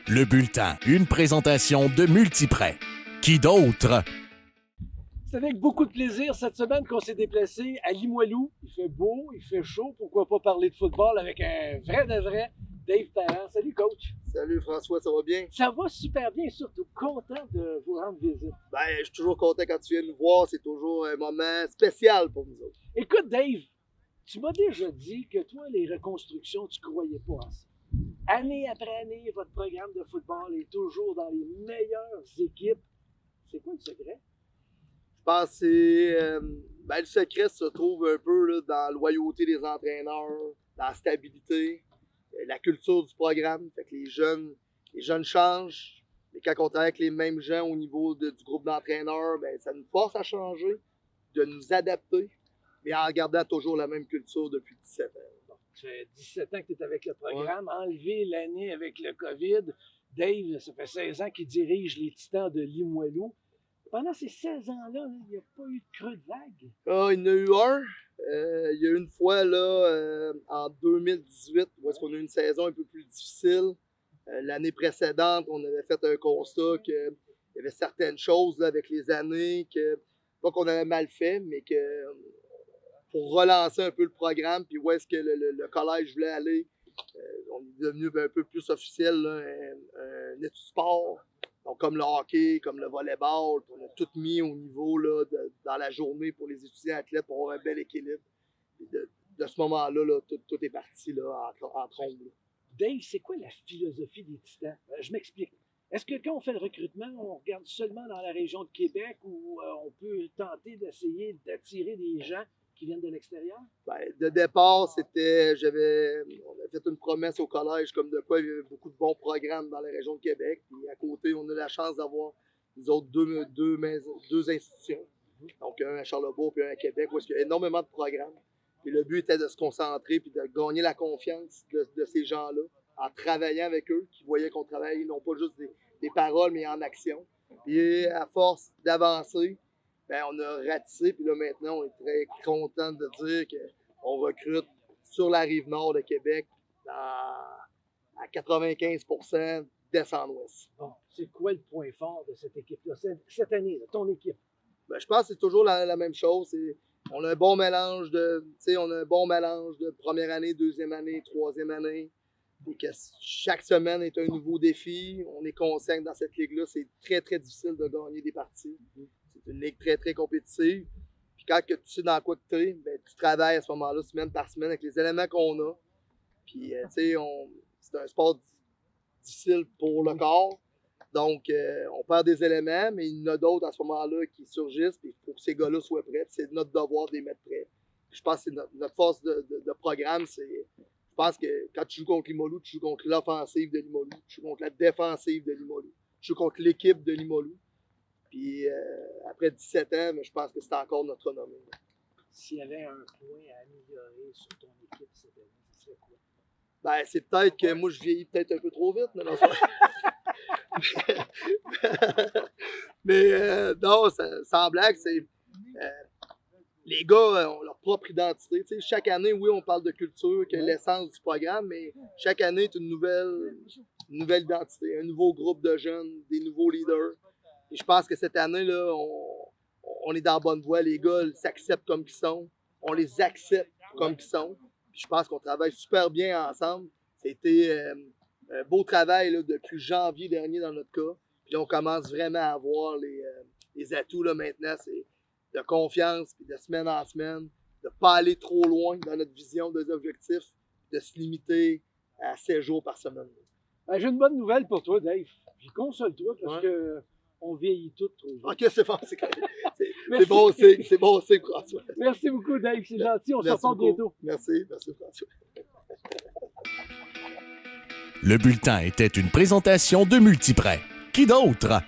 Le Bulletin, une présentation de Multiprêt. Qui d'autre? C'est avec beaucoup de plaisir cette semaine qu'on s'est déplacé à Limoilou. Il fait beau, il fait chaud. Pourquoi pas parler de football avec un vrai de vrai Dave Parent. Salut coach. Salut François, ça va bien? Ça va super bien, surtout content de vous rendre visite. Je suis toujours content quand tu viens nous voir. C'est toujours un moment spécial pour nous autres. Écoute Dave, tu m'as déjà dit que toi, les reconstructions, tu croyais pas en ça. Année après année, votre programme de football est toujours dans les meilleures équipes. C'est quoi le secret? Je pense que c'est, le secret se trouve un peu là, dans la loyauté des entraîneurs, dans la stabilité, la culture du programme. Fait que les jeunes changent, mais quand on travaille avec les mêmes gens au niveau du groupe d'entraîneurs, ça nous force à changer, de nous adapter, mais en gardant toujours la même culture depuis 17 ans. Ça fait 17 ans que tu es avec le programme, enlevé l'année avec le COVID. Dave, ça fait 16 ans qu'il dirige les Titans de Limoilou. Pendant ces 16 ans-là, il n'y a pas eu de creux de vague. Ah, il y en a eu un. Il y a eu une fois là, en 2018 où est-ce qu'on a eu une saison un peu plus difficile. L'année précédente, on avait fait un constat qu'il y avait certaines choses là, avec les années, pas qu'on avait mal fait, mais que pour relancer un peu le programme, puis où est-ce que le collège voulait aller, on est devenu un peu plus officiel, là, un étude sport. Donc, comme le hockey, comme le volleyball, on a tout mis au niveau là, dans la journée pour les étudiants athlètes pour avoir un bel équilibre. Et de ce moment-là, là, tout est parti là, en trombe. Là. Dave, c'est quoi la philosophie des Titans? Je m'explique. Est-ce que quand on fait le recrutement, on regarde seulement dans la région de Québec ou on peut tenter d'essayer d'attirer des gens qui viennent de l'extérieur? De départ, on avait fait une promesse au collège comme de quoi il y avait beaucoup de bons programmes dans la région de Québec. Puis à côté, on a la chance d'avoir nous autres deux institutions. Donc un à Charlebourg puis un à Québec où il y a énormément de programmes. Puis le but était de se concentrer puis de gagner la confiance de ces gens-là en travaillant avec eux, qui voyaient qu'on travaille non pas juste des paroles, mais en action. Puis à force d'avancer, on a ratissé, puis là maintenant, on est très content de dire qu'on recrute sur la rive nord de Québec à 95% descend-ouest. Bon, c'est quoi le point fort de cette équipe-là, cette année, là, ton équipe? Je pense que c'est toujours la même chose. On a un bon mélange de première année, deuxième année, troisième année. Et que chaque semaine est un nouveau défi. On est conscient que dans cette ligue-là, c'est très, très difficile de gagner des parties. C'est une ligue très, très compétitive. Puis quand tu sais dans quoi tu es, tu travailles à ce moment-là, semaine par semaine, avec les éléments qu'on a. Puis, c'est un sport difficile pour le corps. Donc, on perd des éléments, mais il y en a d'autres à ce moment-là qui surgissent. Puis, il faut que ces gars-là soient prêts. Puis c'est notre devoir de les mettre prêts. Puis je pense que c'est notre force de programme. Je pense que quand tu joues contre Limoilou, tu joues contre l'offensive de Limoilou. Tu joues contre la défensive de Limoilou. Tu joues contre l'équipe de Limoilou. Puis après 17 ans, je pense que c'est encore notre renommée. S'il y avait un point à améliorer sur ton équipe cette année, ce serait quoi? C'est peut-être que moi, je vieillis peut-être un peu trop vite. Mais non, sans blague, c'est... les gars ont leur propre identité. T'sais, chaque année, oui, on parle de culture, qui est l'essence du programme, mais chaque année est une nouvelle identité, un nouveau groupe de jeunes, des nouveaux leaders. Et je pense que cette année, là, on est dans la bonne voie. Les gars s'acceptent comme ils sont. On les accepte comme ils sont. Puis je pense qu'on travaille super bien ensemble. C'était un beau travail là, depuis janvier dernier dans notre cas. Puis là, on commence vraiment à avoir les atouts là, maintenant. C'est de confiance, puis de semaine en semaine, de ne pas aller trop loin dans notre vision des objectifs, de se limiter à 7 jours par semaine. J'ai une bonne nouvelle pour toi, Dave. Puis console-toi parce que on vieillit tous trop vite. OK, c'est bon, c'est bon signe, c'est bon signe, François. Merci beaucoup, Dave, c'est gentil, on se reparle bientôt. Merci François. Le Bulletin était une présentation de Multiprêt. Qui d'autre?